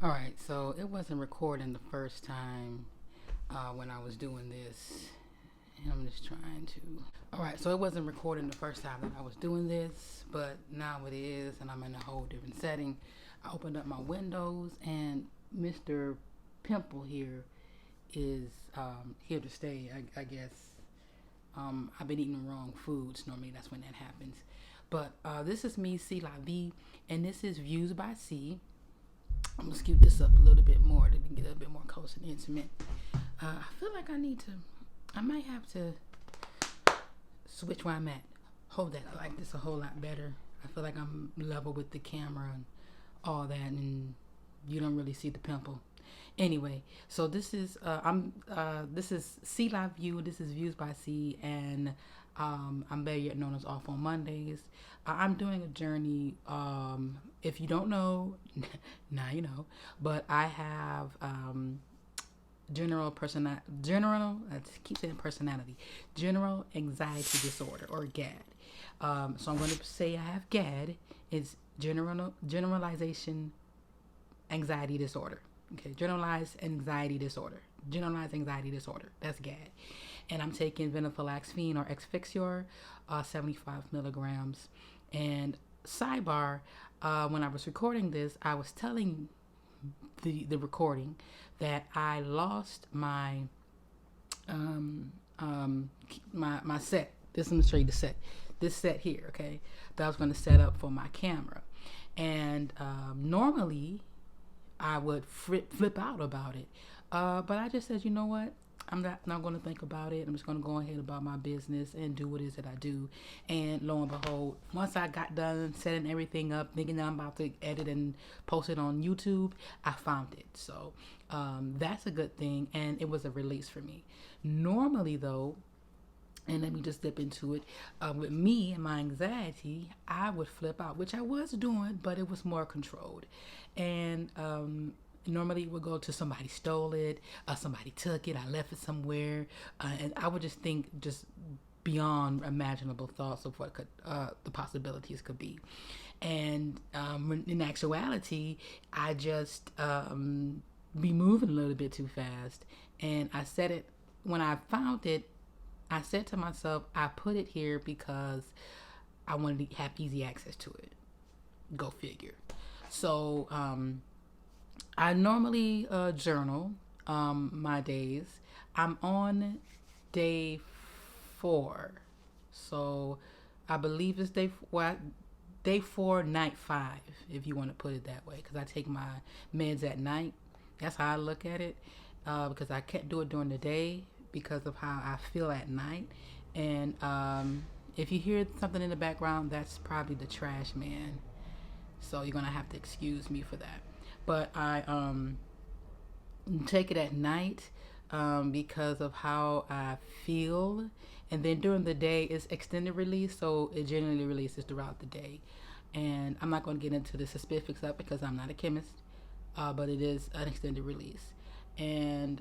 All right, so it wasn't recording the first time when I was doing this, and I'm just trying to. All right, so it wasn't recording the first time that I was doing this, but now it is, and I'm in a whole different setting. I opened up my windows, and Mr. Pimple here is here to stay, I guess. I've been eating the wrong foods. Normally, that's when that happens. But this is me, C La V, and this is Views by C. I'm gonna scoot this up a little bit more to get a little bit more close and intimate. I feel like I might have to switch where I'm at. Hold that. I like this a whole lot better. I feel like I'm level with the camera and all that, and you don't really see the pimple. Anyway, so this is C Live View. This is Views by C, and I'm better yet known as Off on Mondays. I'm doing a journey. If you don't know, now you know. But I have I keep saying personality, general anxiety disorder, or GAD. So I'm going to say I have GAD. It's generalization anxiety disorder. Okay, generalized anxiety disorder. Generalized anxiety disorder. That's GAD. And I'm taking Venlafaxine or Exfixior, 75 milligrams. And sidebar, when I was recording this, I was telling the recording that I lost my my set. This, let me show you the set. This set here, okay, that I was going to set up for my camera. And normally I would flip out about it. But I just said, you know what? I'm not going to think about it. I'm just going to go ahead about my business and do what it is that I do. And lo and behold, once I got done setting everything up, thinking that I'm about to edit and post it on YouTube, I found it. So that's a good thing. And it was a release for me. Normally, though, and let me just dip into it. With me and my anxiety, I would flip out, which I was doing, but it was more controlled. And normally it would go to somebody stole it, somebody took it, I left it somewhere, and I would just think just beyond imaginable thoughts of what could the possibilities could be. And in actuality, I just be moving a little bit too fast. And I said it when I found it. I said to myself, I put it here because I wanted to have easy access to it. Go figure. So I normally journal my days. I'm on day 4. So I believe it's day 4, night 5, if you want to put it that way. Because I take my meds at night. That's how I look at it. Because I can't do it during the day because of how I feel at night. And if you hear something in the background, that's probably the trash man. So you're going to have to excuse me for that. But I take it at night because of how I feel. And then during the day, it's extended release, so it generally releases throughout the day. And I'm not going to get into the specifics of it because I'm not a chemist, but it is an extended release. And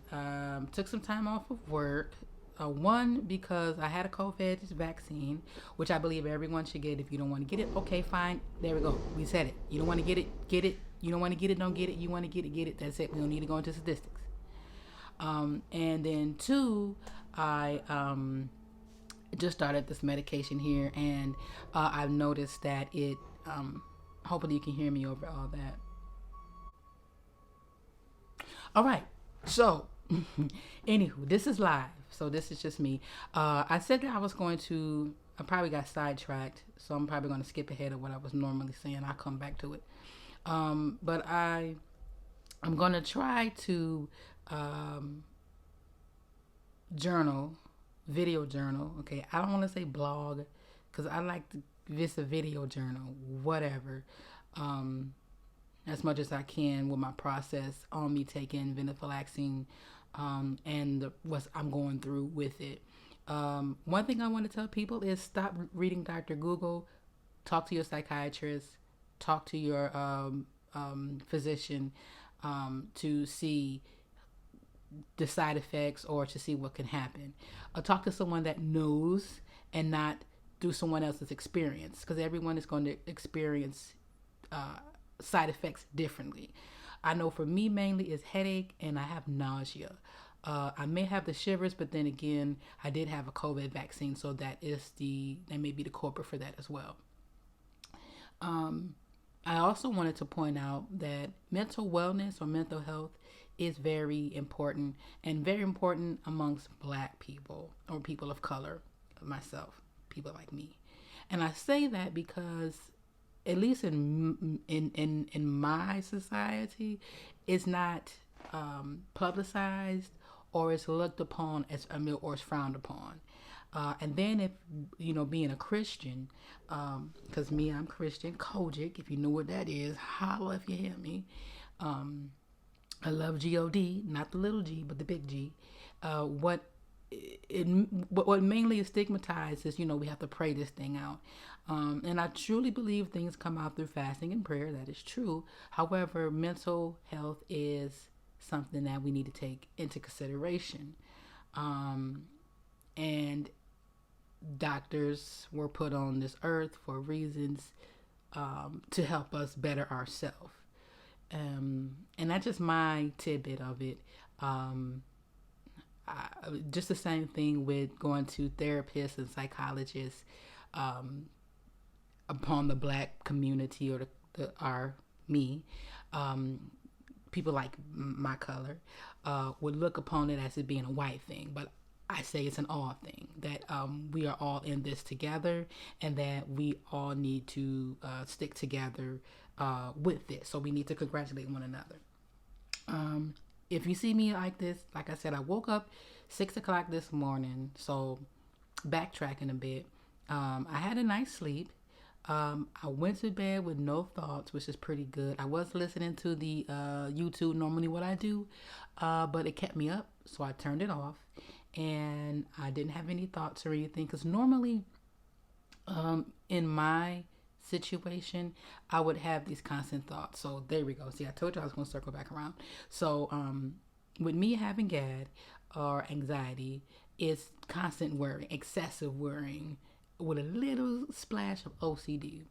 took some time off of work. One, because I had a COVID vaccine, which I believe everyone should get. If you don't want to get it, okay, fine. There we go. We said it. You don't want to get it, get it. You don't want to get it, don't get it. You want to get it. That's it. We don't need to go into statistics. And then 2, I just started this medication here, and I've noticed that it. Hopefully, you can hear me over all that. All right. So, anywho, this is live. So this is just me. I said that I was going to. I probably got sidetracked, so I'm probably going to skip ahead of what I was normally saying. I'll come back to it. But I'm going to try to journal, video journal. Okay, I don't want to say blog because I like to. This a video journal, whatever. As much as I can with my process on me taking venlafaxine and what I'm going through with it. One thing I want to tell people is stop reading Dr. Google. Talk to your psychiatrist. Talk to your physician to see the side effects or to see what can happen. Talk to someone that knows and not through someone else's experience, because everyone is going to experience side effects differently. I know for me mainly it's headache and I have nausea. I may have the shivers, but then again, I did have a COVID vaccine, so that may be the culprit for that as well. Um, I also wanted to point out that mental wellness or mental health is very important and very important amongst black people or people of color, myself, people like me. And I say that because at least in my society, it's not publicized or it's looked upon as or it's frowned upon. And then if being a Christian, because me I'm Christian, Kojic, if you know what that is, holla if you hear me. I love God, not the little G, but the big G. What it what mainly is stigmatized is we have to pray this thing out, and I truly believe things come out through fasting and prayer. That is true. However, mental health is something that we need to take into consideration, and doctors were put on this earth for reasons to help us better ourselves. And that's just my tidbit of it. Just the same thing with going to therapists and psychologists upon the black community or our me. People like my color would look upon it as it being a white thing, but I say it's an all thing, that we are all in this together and that we all need to stick together with this. So we need to congratulate one another. If you see me like this, like I said, I woke up 6 o'clock this morning, so backtracking a bit. I had a nice sleep. I went to bed with no thoughts, which is pretty good. I was listening to the YouTube, normally what I do, but it kept me up, so I turned it off. And I didn't have any thoughts or anything, because normally in my situation I would have these constant thoughts. So there we go. See, I told you I was going to circle back around. So with me having GAD or anxiety, it's constant worrying, excessive worrying with a little splash of OCD.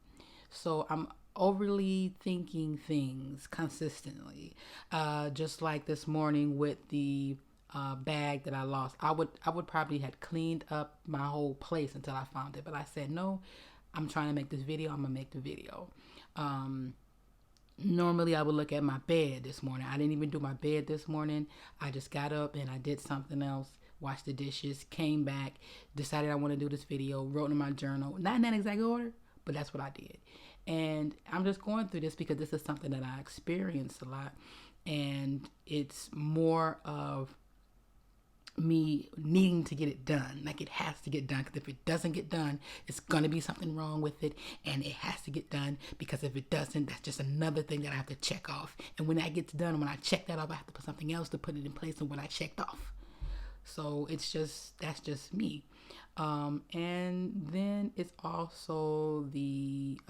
So I'm overly thinking things consistently, just like this morning with the bag that I lost. I would probably had cleaned up my whole place until I found it, but I said no, I'm trying to make this video, I'm gonna make the video. Normally I would look at my bed this morning. I didn't even do my bed this morning. I just got up and I did something else, washed the dishes, came back, decided I want to do this video, wrote in my journal, not in that exact order, but that's what I did. And I'm just going through this because this is something that I experienced a lot, and it's more of me needing to get it done. Like, it has to get done, because if it doesn't get done, it's gonna be something wrong with it, and it has to get done, because if it doesn't, that's just another thing that I have to check off. And when that gets done, when I check that off, I have to put something else to put it in place of what I checked off. So that's just me. And then it's also the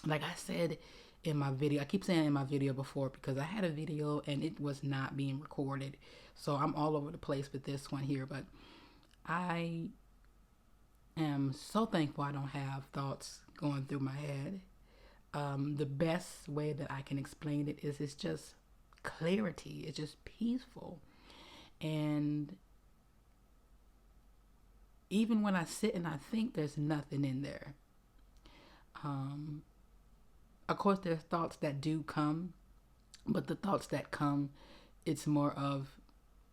like I said in my video, I keep saying in my video before, because I had a video and it was not being recorded, so I'm all over the place with this one here. But I am so thankful I don't have thoughts going through my head. The best way that I can explain it is it's just clarity. It's just peaceful. And even when I sit and I think, there's nothing in there. Of course, there's thoughts that do come, but the thoughts that come, it's more of,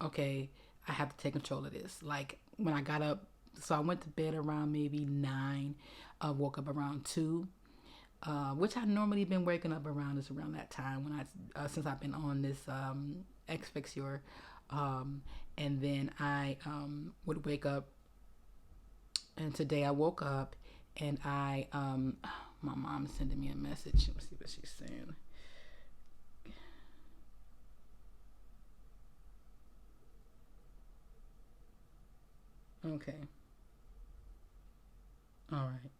okay, I have to take control of this. Like when I got up, so I went to bed around maybe 9, woke up around 2, which I normally been waking up around is around that time when since I've been on this X Fixure, and then I would wake up, and today I woke up and my mom's sending me a message. Let's see what she's saying. Okay. All right.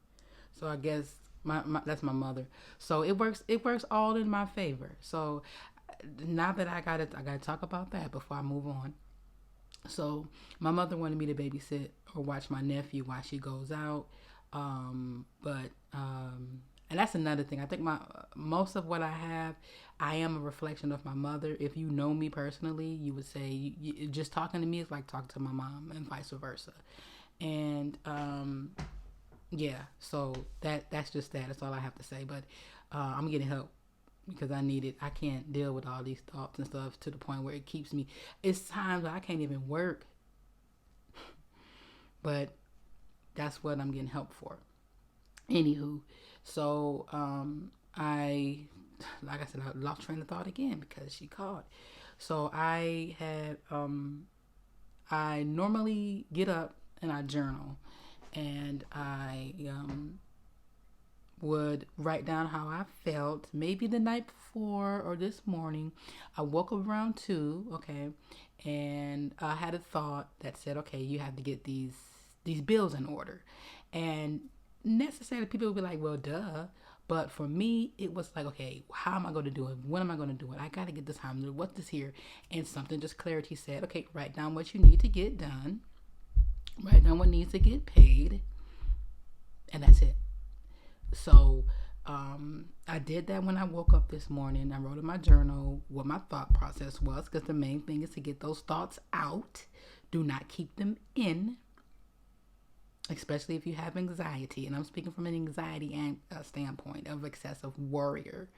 So I guess my that's my mother. So it works all in my favor. So now that I gotta talk about that before I move on. So my mother wanted me to babysit or watch my nephew while she goes out. But And that's another thing. I think my most of what I have, I am a reflection of my mother. If you know me personally, you would say just talking to me is like talking to my mom, and vice versa. And yeah, so that's just that. That's all I have to say. But I'm getting help because I need it. I can't deal with all these thoughts and stuff to the point where it keeps me. It's times I can't even work, but that's what I'm getting help for. Anywho, so I, like I said, I lost train of thought again because she called. So I normally get up and I journal, and I would write down how I felt maybe the night before or this morning. I woke up around 2, okay, and I had a thought that said, okay, you have to get these bills in order. And necessarily people would be like, well, duh. But for me, it was like, okay, how am I going to do it? When am I going to do it? I got to get this time. What's this here? And something just clarity said, okay, write down what you need to get done. Write down what needs to get paid. And that's it. So I did that when I woke up this morning. I wrote in my journal what my thought process was, because the main thing is to get those thoughts out. Do not keep them in, especially if you have anxiety. And I'm speaking from an anxiety standpoint of excessive worrier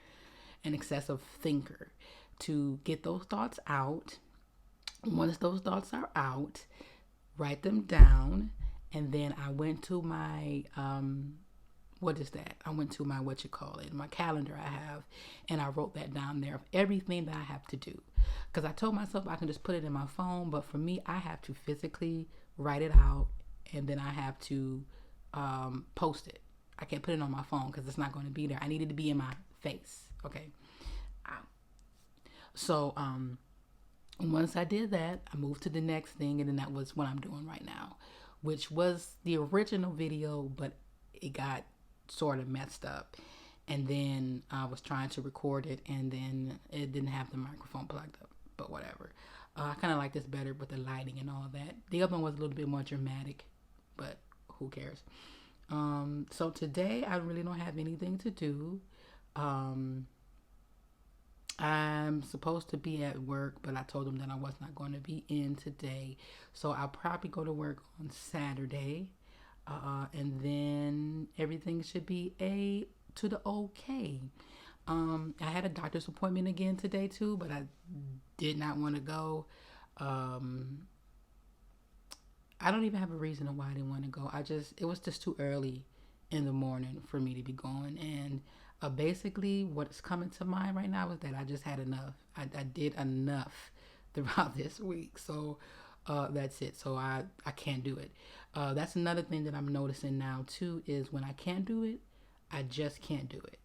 and excessive thinker. To get those thoughts out. Once those thoughts are out, write them down. And then I went to my what is that? I went to my my calendar I have, and I wrote that down there of everything that I have to do. Because I told myself I can just put it in my phone, but for me, I have to physically write it out, and then I have to post it. I can't put it on my phone because it's not going to be there. I need it to be in my face. Okay. So once I did that, I moved to the next thing, and then that was what I'm doing right now, which was the original video, but it got sort of messed up. And then I was trying to record it, and then it didn't have the microphone plugged up, but whatever. I kind of like this better with the lighting and all that. The other one was a little bit more dramatic, but who cares? So today I really don't have anything to do. I'm supposed to be at work, but I told them that I was not going to be in today. So I'll probably go to work on Saturday. And then everything should be to the okay. I had a doctor's appointment again today too, but I did not want to go. I don't even have a reason why I didn't want to go. It was just too early in the morning for me to be going. And basically what's coming to mind right now is that I just had enough. I did enough throughout this week. So that's it. So I can't do it. That's another thing that I'm noticing now too, is when I can't do it, I just can't do it.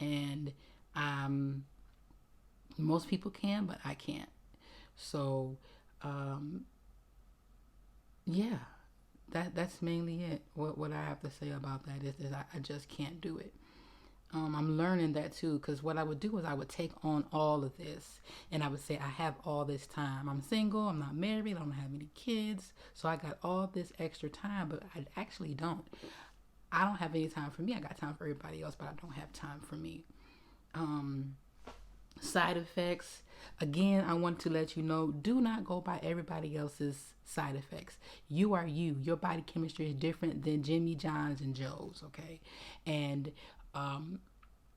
And most people can, but I can't. So yeah, that's mainly it. What I have to say about that is I just can't do it. I'm learning that too, because what I would do is I would take on all of this, and I would say I have all this time. I'm single, I'm not married, I don't have any kids, so I got all this extra time, but I actually don't. I don't have any time for me. I got time for everybody else, but I don't have time for me. Side effects. Again, I want to let you know, do not go by everybody else's side effects. You are you. Your body chemistry is different than Jimmy, John's, and Joe's, okay? And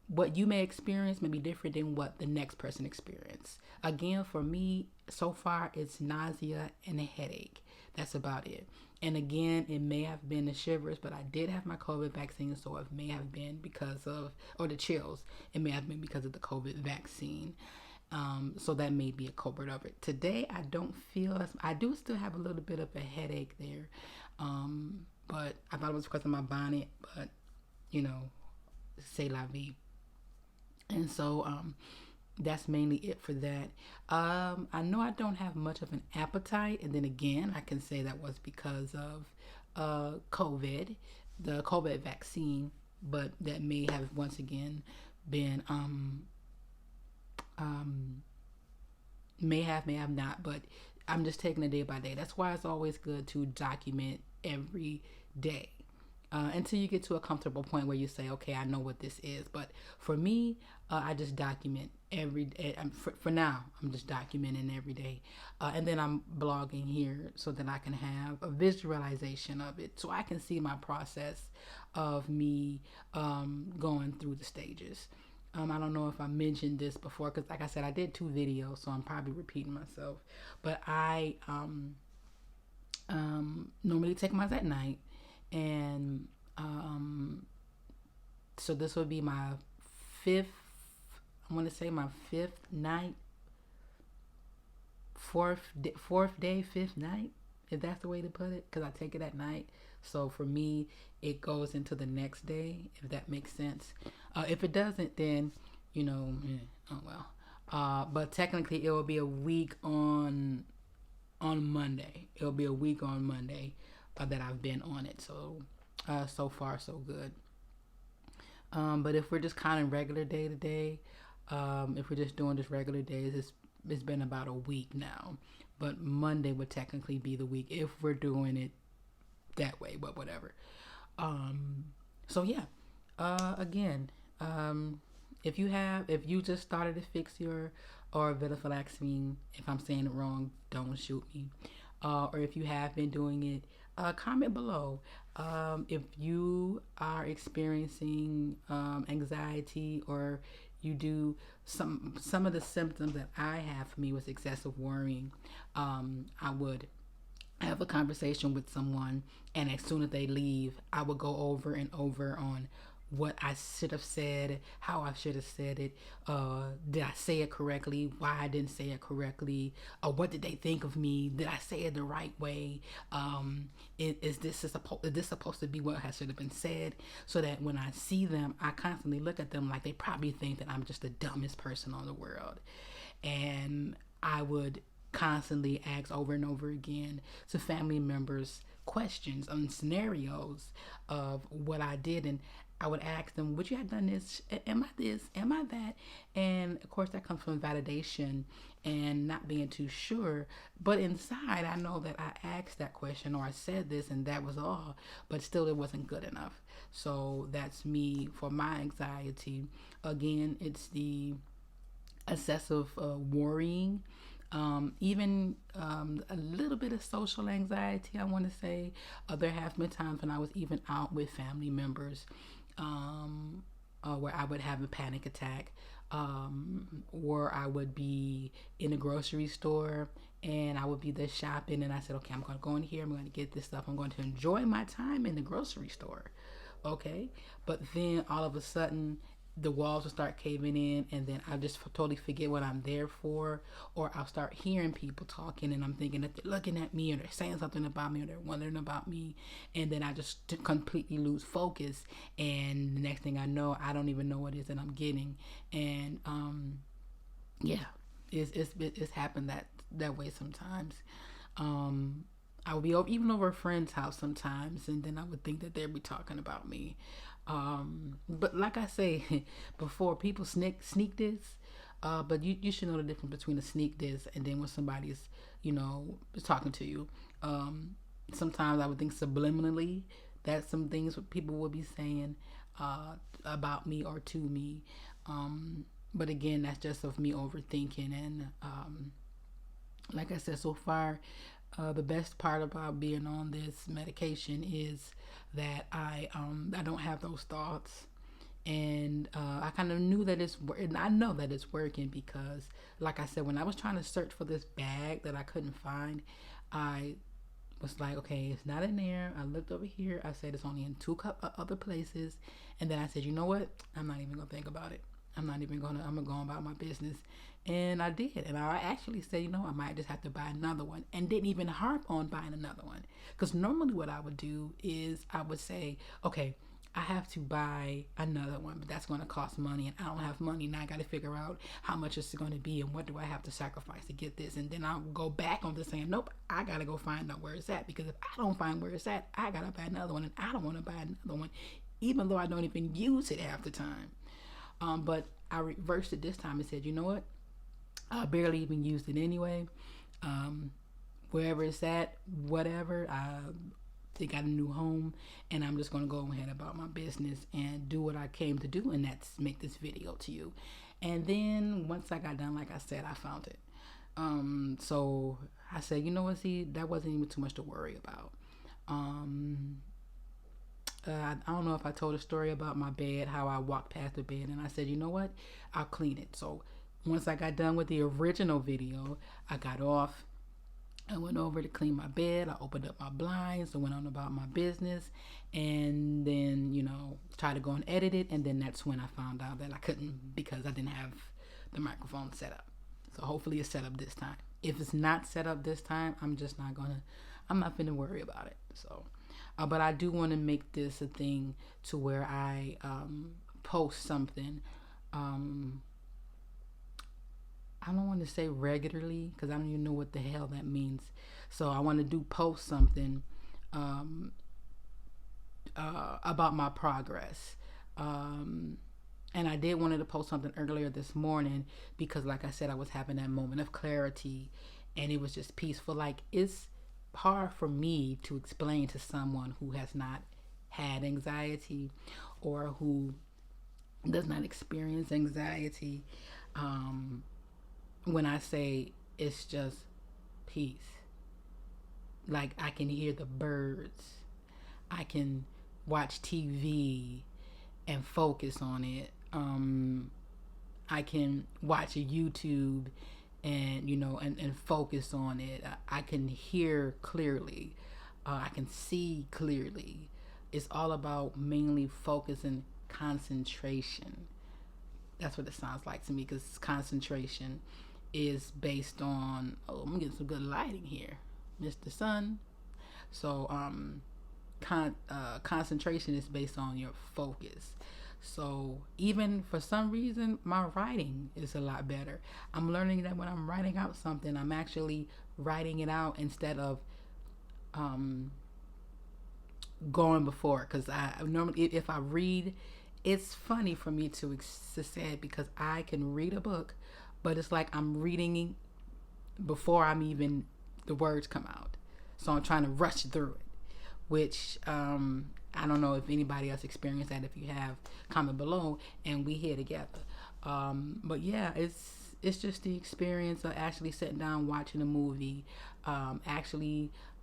what you may experience may be different than what the next person experiences. Again, for me, so far, it's nausea and a headache. That's about it. And again, it may have been the shivers, but I did have my COVID vaccine, so it may have been because of, or the chills, it may have been because of the COVID vaccine. So that may be a culprit of it. Today, I don't feel I do still have a little bit of a headache there. But I thought it was because of my bonnet, but c'est la vie. And so that's mainly it for that. I know I don't have much of an appetite, and then again, I can say that was because of COVID, the COVID vaccine, but that may have once again been may have not, but I'm just taking it day by day. That's why it's always good to document every day. until you get to a comfortable point where you say, okay, I know what this is. But for me, I just document every day. For now, I'm just documenting every day. And then I'm blogging here so that I can have a visualization of it, so I can see my process of me going through the stages. I don't know if I mentioned this before, because like I said, I did 2 videos, so I'm probably repeating myself. But I normally take mine at night, and so this would be my 5th. I want to say my 5th night, 4th day, 5th night, if that's the way to put it, because I take it at night. So for me, it goes into the next day, if that makes sense. If it doesn't, then oh well. But technically, it will be a week on Monday. It'll be a week on Monday that I've been on it. So so far so good. But if we're just kind of regular day to day, if we're just doing just regular days, it's been about a week now. But Monday would technically be the week if we're doing it that way. But whatever. So yeah. Again, if you just started to fix your or Venlafaxine, if I'm saying it wrong, don't shoot me. Or if you have been doing it, comment below. If you are experiencing anxiety, or you do some of the symptoms that I have, for me was excessive worrying, I would have a conversation with someone, and as soon as they leave, I would go over and over on what I should have said, how I should have said it, did I say it correctly, why I didn't say it correctly, what did they think of me, did I say it the right way, is this supposed to be what should have been said, so that when I see them, I constantly look at them like they probably think that I'm just the dumbest person on the world. And I would constantly ask over and over again to family members questions on scenarios of what I did, and I would ask them, would you have done this? Am I this? Am I that? And of course, that comes from validation and not being too sure. But inside, I know that I asked that question, or I said this, and that was all. But still, it wasn't good enough. So that's me for my anxiety. Again, it's the excessive worrying. Even a little bit of social anxiety, I want to say. There have been times when I was even out with family members, where I would have a panic attack, or I would be in a grocery store and I would be there shopping, and I said, okay, I'm going to go in here, I'm going to get this stuff, I'm going to enjoy my time in the grocery store. Okay, but then all of a sudden the walls will start caving in, and then I just totally forget what I'm there for, or I'll start hearing people talking, and I'm thinking that they're looking at me, or they're saying something about me, or they're wondering about me, and then I just completely lose focus, and the next thing I know, I don't even know what it is that I'm getting. And yeah, it's happened that way sometimes. I would be even over a friend's house sometimes, and then I would think that they'd be talking about me. But like I say before, people sneak this, but you should know the difference between a sneak this and then when somebody's talking to you. Sometimes I would think subliminally that some things people would be saying about me or to me, but again, that's just of me overthinking. And like I said, so far, the best part about being on this medication is that I don't have those thoughts, and I kind of knew that I know that it's working, because like I said, when I was trying to search for this bag that I couldn't find, I was like, okay, it's not in there. I looked over here, I said it's only in 2 other places, and then I said, you know what, I'm not even gonna think about it. I'm gonna go about my business. And I did. And I actually said, I might just have to buy another one, and didn't even harp on buying another one. Because normally what I would do is I would say, okay, I have to buy another one, but that's going to cost money, and I don't have money. Now I got to figure out how much it's going to be and what do I have to sacrifice to get this. And then I'll go back on to saying, nope, I got to go find out where it's at, because if I don't find where it's at, I got to buy another one, and I don't want to buy another one, even though I don't even use it half the time. But I reversed it this time and said, you know what? I barely even used it anyway. Wherever it's at, whatever, they got a new home, and I'm just going to go ahead about my business and do what I came to do, and that's make this video to you. And then once I got done, like I said, I found it. So I said, you know what, see, that wasn't even too much to worry about. I don't know if I told a story about my bed, how I walked past the bed, and I said, you know what, I'll clean it. So once I got done with the original video, I got off. I went over to clean my bed. I opened up my blinds. I went on about my business, and then, tried to go and edit it. And then that's when I found out that I couldn't, because I didn't have the microphone set up. So hopefully it's set up this time. If it's not set up this time, I'm not gonna worry about it. So, but I do want to make this a thing to where I post something. I don't want to say regularly, because I don't even know what the hell that means. So I want to post something about my progress. And I did wanted to post something earlier this morning because, like I said, I was having that moment of clarity, and it was just peaceful. Like, it's hard for me to explain to someone who has not had anxiety or who does not experience anxiety, when I say it's just peace. Like, I can hear the birds. I can watch TV and focus on it. I can watch a YouTube and and focus on it. I can hear clearly. I can see clearly. It's all about mainly focus and concentration. That's what it sounds like to me, because concentration is based on, I'm getting some good lighting here, Mr. Sun. So concentration is based on your focus. So even for some reason, my writing is a lot better. I'm learning that when I'm writing out something, I'm actually writing it out instead of going before. Because I normally, if I read, it's funny for me to say it, because I can read a book, but it's like I'm reading before the words come out. So I'm trying to rush through it, which I don't know if anybody else experienced that. If you have, comment below and we here together. But yeah, it's just the experience of actually sitting down watching a movie. I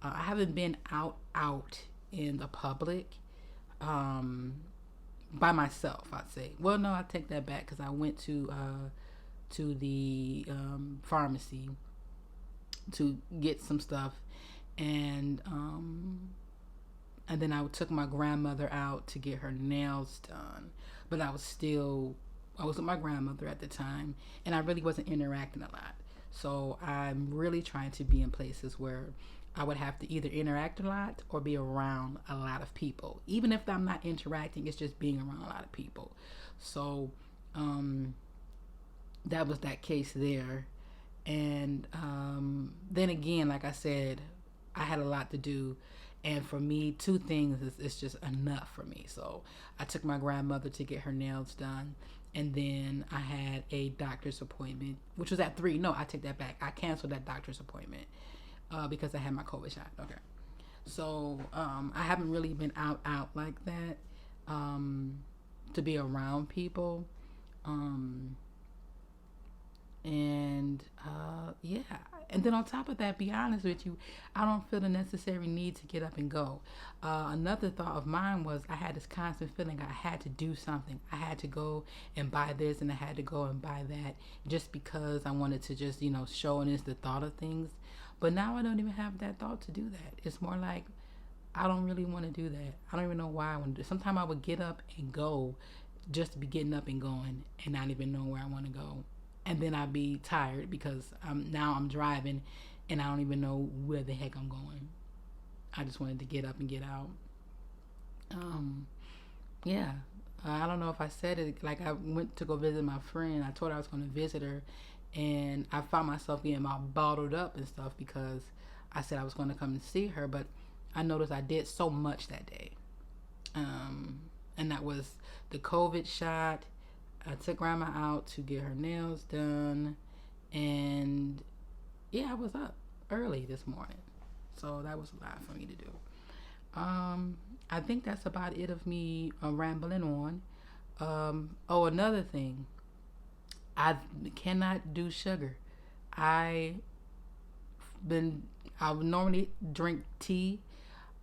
haven't been out in the public by myself, I'd say. Well, no, I take that back, because I went to the pharmacy to get some stuff, and then I took my grandmother out to get her nails done. But I was with my grandmother at the time, and I really wasn't interacting a lot. So I'm really trying to be in places where I would have to either interact a lot or be around a lot of people. Even if I'm not interacting, it's just being around a lot of people. So that was that case there. And then again, like I said, I had a lot to do. And for me, 2 things is just enough for me. So I took my grandmother to get her nails done. And then I had a doctor's appointment, which was at 3. No, I take that back. I canceled that doctor's appointment because I had my COVID shot. Okay. So I haven't really been out like that to be around people. Yeah. And then on top of that, be honest with you, I don't feel the necessary need to get up and go. Another thought of mine was, I had this constant feeling I had to do something. I had to go and buy this, and I had to go and buy that, just because I wanted to just, show and it's the thought of things. But now I don't even have that thought to do that. It's more like, I don't really want to do that. I don't even know why I want to do it. Sometimes I would get up and go just to be getting up and going and not even know where I want to go. And then I'd be tired because now I'm driving and I don't even know where the heck I'm going. I just wanted to get up and get out. Yeah. I don't know if I said it. Like, I went to go visit my friend. I told her I was going to visit her. And I found myself getting all bottled up and stuff because I said I was going to come and see her. But I noticed I did so much that day. And that was the COVID shot. I took grandma out to get her nails done, and yeah, I was up early this morning, so that was a lot for me to do. I think that's about it of me rambling on. Another thing, I cannot do sugar. I been I would normally drink tea,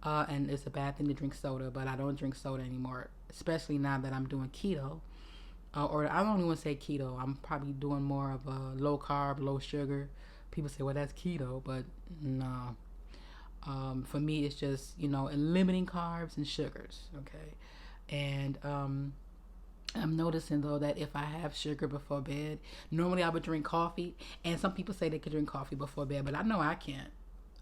and it's a bad thing to drink soda, but I don't drink soda anymore, especially now that I'm doing keto. Or I don't even want to say keto. I'm probably doing more of a low carb, low sugar. People say, well, that's keto, but no. For me, it's just limiting carbs and sugars. Okay, and I'm noticing though that if I have sugar before bed, normally I would drink coffee, and some people say they could drink coffee before bed, but I know I can't.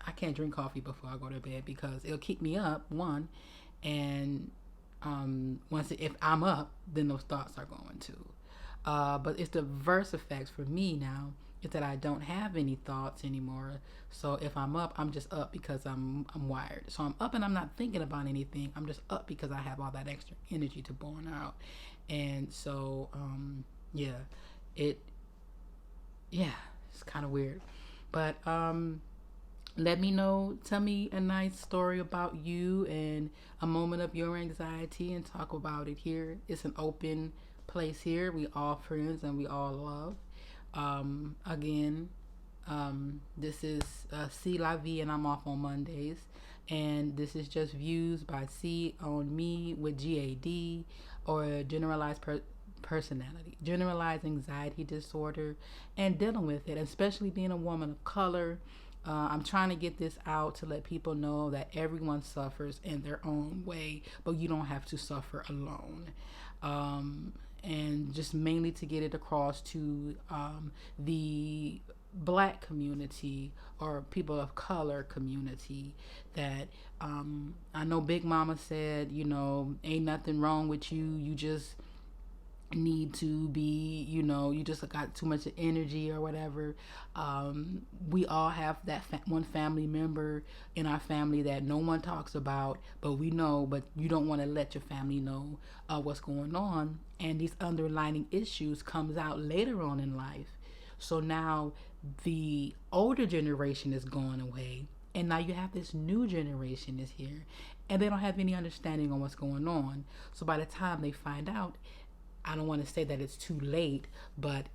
I can't drink coffee before I go to bed because it'll keep me up. One, and if I'm up, then those thoughts are going to. But it's the reverse effects for me now. Is that I don't have any thoughts anymore. So if I'm up, I'm just up because I'm wired. So I'm up and I'm not thinking about anything. I'm just up because I have all that extra energy to burn out. And so yeah, it yeah, it's kind of weird. But let me know. Tell me a nice story about you and a moment of your anxiety and talk about it here. It's an open place here. We all friends and we all love. Again, this is C La Vie, and I'm off on Mondays. And this is just views by C on me with GAD, or personality, generalized anxiety disorder, and dealing with it, especially being a woman of color. I'm trying to get this out to let people know that everyone suffers in their own way, but you don't have to suffer alone. And just mainly to get it across to the black community or people of color community that I know Big Mama said, ain't nothing wrong with you. You just need to be, you just got too much energy or whatever. We all have that one family member in our family that no one talks about, but we know, but you don't want to let your family know what's going on. And these underlying issues comes out later on in life. So now the older generation is going away, and now you have this new generation is here, and they don't have any understanding on what's going on. So by the time they find out, I don't want to say that it's too late, but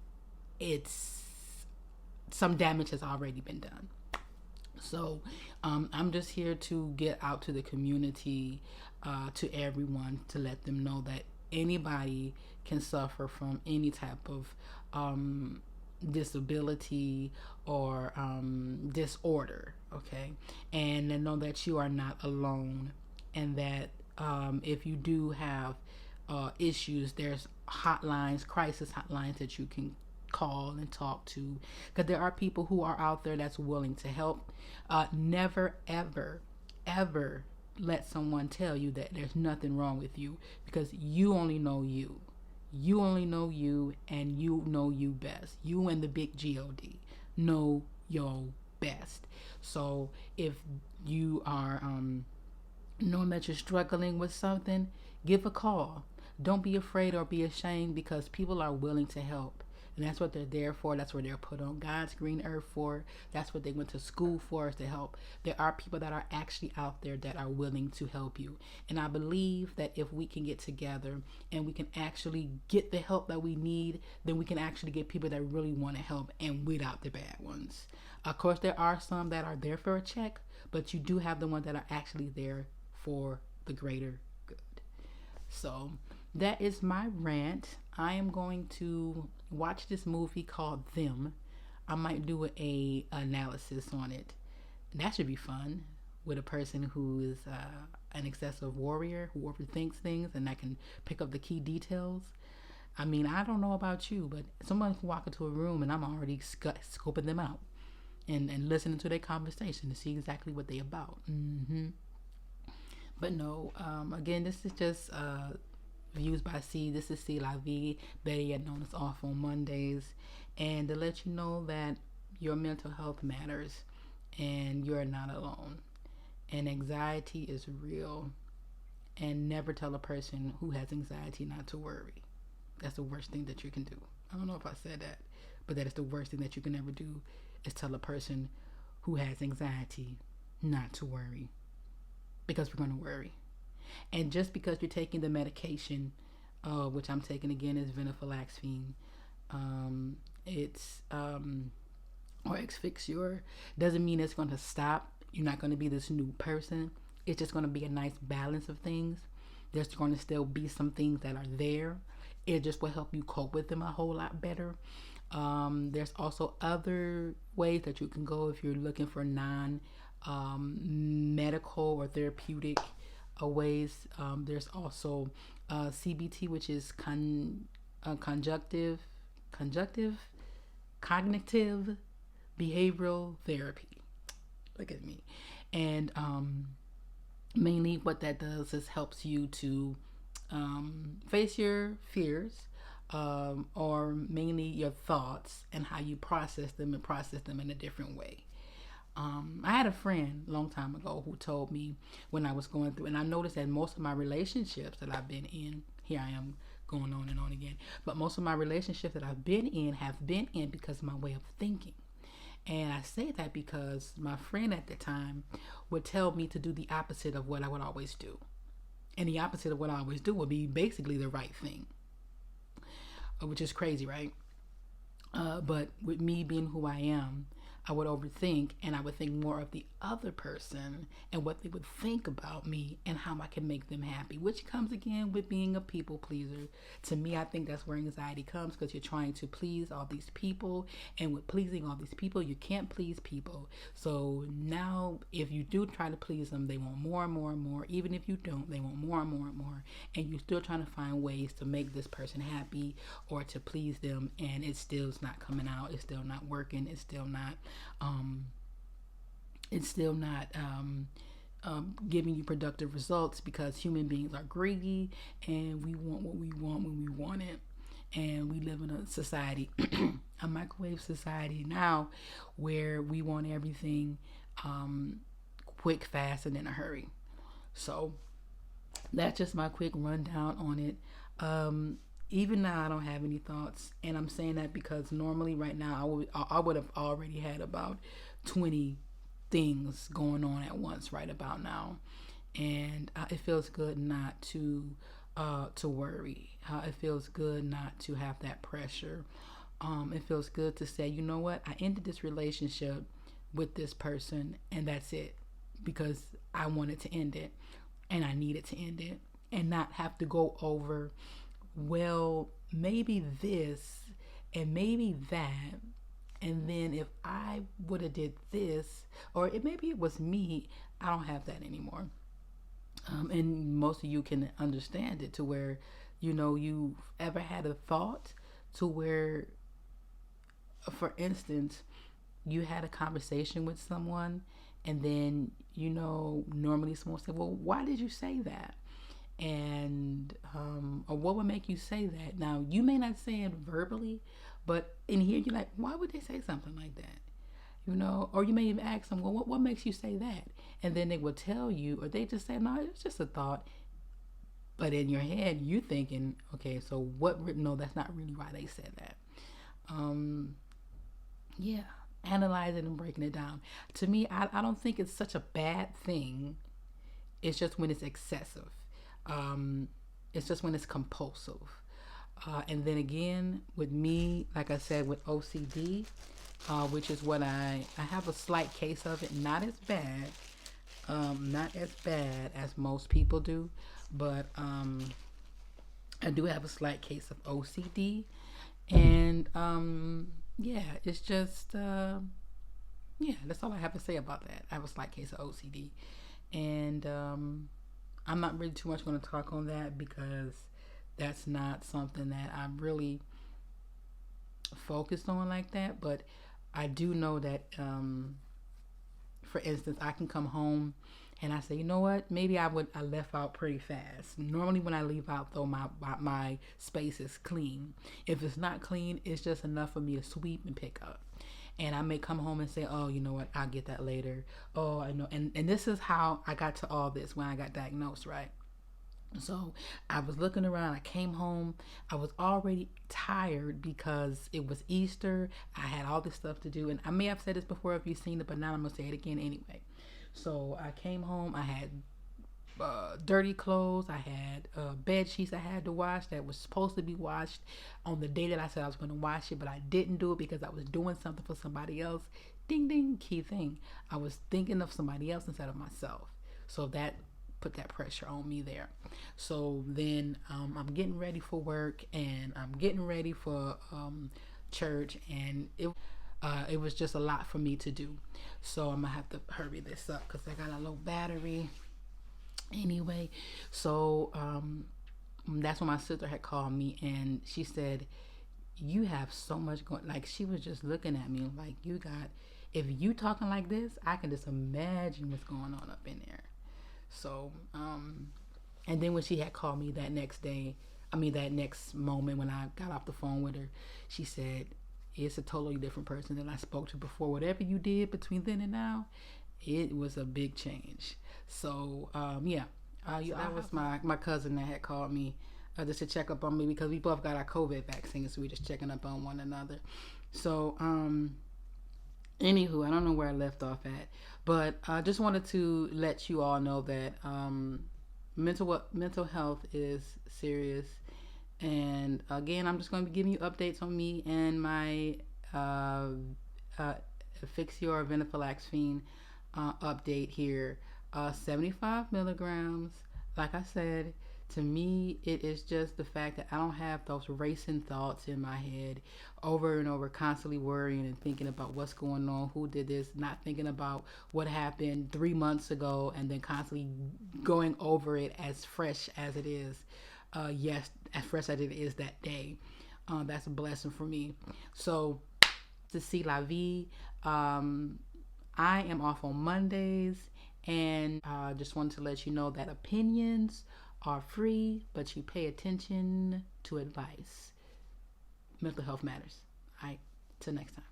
it's some damage has already been done. So I'm just here to get out to the community, to everyone, to let them know that anybody can suffer from any type of disability or disorder, okay? And then know that you are not alone, and that if you do have issues, there's hotlines, crisis hotlines that you can call and talk to, because there are people who are out there that's willing to help. Never ever let someone tell you that there's nothing wrong with you, because you only know you. You only know you, and you know you best. You and the big God know your best. So if you are knowing that you're struggling with something, give a call. Don't be afraid or be ashamed, because people are willing to help. And that's what they're there for. That's what they're put on God's green earth for. That's what they went to school for, is to help. There are people that are actually out there that are willing to help you. And I believe that if we can get together and we can actually get the help that we need, then we can actually get people that really want to help and weed out the bad ones. Of course, there are some that are there for a check, but you do have the ones that are actually there for the greater good. So that is my rant. I am going to watch this movie called Them. I might do a analysis on it. That should be fun, with a person who is an excessive warrior who overthinks things and that can pick up the key details. I mean, I don't know about you, but someone can walk into a room and I'm already scoping them out and listening to their conversation to see exactly what they're about. But no, again, this is just views by C. This is C La Vie, better yet known as Off on Mondays, and to let you know that your mental health matters and you're not alone. And anxiety is real, and never tell a person who has anxiety not to worry. That's the worst thing that you can do. I don't know if I said that, but that is the worst thing that you can ever do, is tell a person who has anxiety not to worry. because we're going to worry. And just because you're taking the medication, which I'm taking again is venlafaxine, it's or Exfixure, doesn't mean it's going to stop. You're not going to be this new person. It's just going to be a nice balance of things. There's going to still be some things that are there. It just will help you cope with them a whole lot better. There's also other ways that you can go if you're looking for non medical or therapeutic ways. There's also CBT, which is conjunctive cognitive behavioral therapy. Look at me. And mainly what that does is helps you to face your fears, or mainly your thoughts and how you process them and process them in a different way. I had a friend a long time ago who told me when I was going through, and I noticed that most of my relationships that I've been in, here I am going on and on again, but most of my relationships that I've been in have been in because of my way of thinking. And I say that because my friend at the time would tell me to do the opposite of what I would always do. And the opposite of what I always do would be basically the right thing, which is crazy, right? But with me being who I am, I would overthink, and I would think more of the other person and what they would think about me and how I can make them happy, which comes again with being a people pleaser. To me, I think that's where anxiety comes, because you're trying to please all these people, and with pleasing all these people, you can't please people. So now if you do try to please them, they want more and more and more. Even if you don't, they want more and more and more, and you're still trying to find ways to make this person happy or to please them, and it still's not coming out. It's still not working. It's still not giving you productive results, because human beings are greedy and we want what we want when we want it. And we live in a society, a microwave society now, where we want everything quick, fast, and in a hurry. So that's just my quick rundown on it. Even now, I don't have any thoughts, and I'm saying that because normally, right now, I would have already had about 20 things going on at once right about now, and it feels good not to worry. It feels good not to have that pressure. It feels good to say, you know what, I ended this relationship with this person, and that's it, because I wanted to end it, and I needed to end it, and not have to go over, well, maybe this and maybe that, and then if I would have did this, or maybe it was me. I don't have that anymore. And most of you can understand it, to where, you've ever had a thought to where, for instance, you had a conversation with someone, and then, normally someone will say, well, why did you say that? And or what would make you say that? Now, you may not say it verbally, but in here you're like, why would they say something like that? Or you may even ask them, well, what makes you say that? And then they will tell you, or they just say, no, it's just a thought. But in your head, you thinking, okay, so what? No, that's not really why they said that. Yeah, analyzing and breaking it down. To me, I don't think it's such a bad thing. It's just when it's excessive. It's just when it's compulsive. And then again, with me, like I said, with OCD, which is what I have a slight case of it, not as bad as most people do, but I do have a slight case of OCD, and yeah, it's just yeah, that's all I have to say about that. I have a slight case of OCD, and I'm not really too much going to talk on that, because that's not something that I'm really focused on like that. But I do know that, for instance, I can come home and I say, you know what, maybe I left out pretty fast. Normally when I leave out, though, my space is clean. If it's not clean, it's just enough for me to sweep and pick up. And I may come home and say, oh, you know what, I'll get that later. Oh, I know. And this is how I got to all this when I got diagnosed, right? So I was looking around. I came home. I was already tired because it was Easter. I had all this stuff to do. And I may have said this before if you've seen it, but now I'm going to say it again anyway. So I came home. I had dirty clothes. I had bed sheets I had to wash that was supposed to be washed on the day that I said I was going to wash it, but I didn't do it because I was doing something for somebody else. Ding ding, key thing. I was thinking of somebody else instead of myself. So that put that pressure on me there. So then I'm getting ready for work, and I'm getting ready for church, and it was just a lot for me to do. So I'm gonna have to hurry this up because I got a low battery anyway. So that's when my sister had called me, and she said, you have so much going. Like, she was just looking at me like, you got, if you talking like this, I can just imagine what's going on up in there. So and then when she had called me that next day, that next moment when I got off the phone with her, she said, it's a totally different person than I spoke to before. Whatever you did between then and now, it was a big change. So that was my cousin that had called me just to check up on me, because we both got our COVID vaccine, so we just checking up on one another. So anywho, I don't know where I left off at, but I just wanted to let you all know that mental health is serious. And again, I'm just going to be giving you updates on me and my Fix Your Venlafaxine update here. 75 milligrams. Like I said, to me, it is just the fact that I don't have those racing thoughts in my head over and over, constantly worrying and thinking about what's going on, who did this, not thinking about what happened 3 months ago, and then constantly going over it as fresh as it is. Yes, as fresh as it is that day. That's a blessing for me. So, to see la vie, I am off on Mondays, and just wanted to let you know that opinions are free, but you pay attention to advice. Mental health matters. All right, till next time.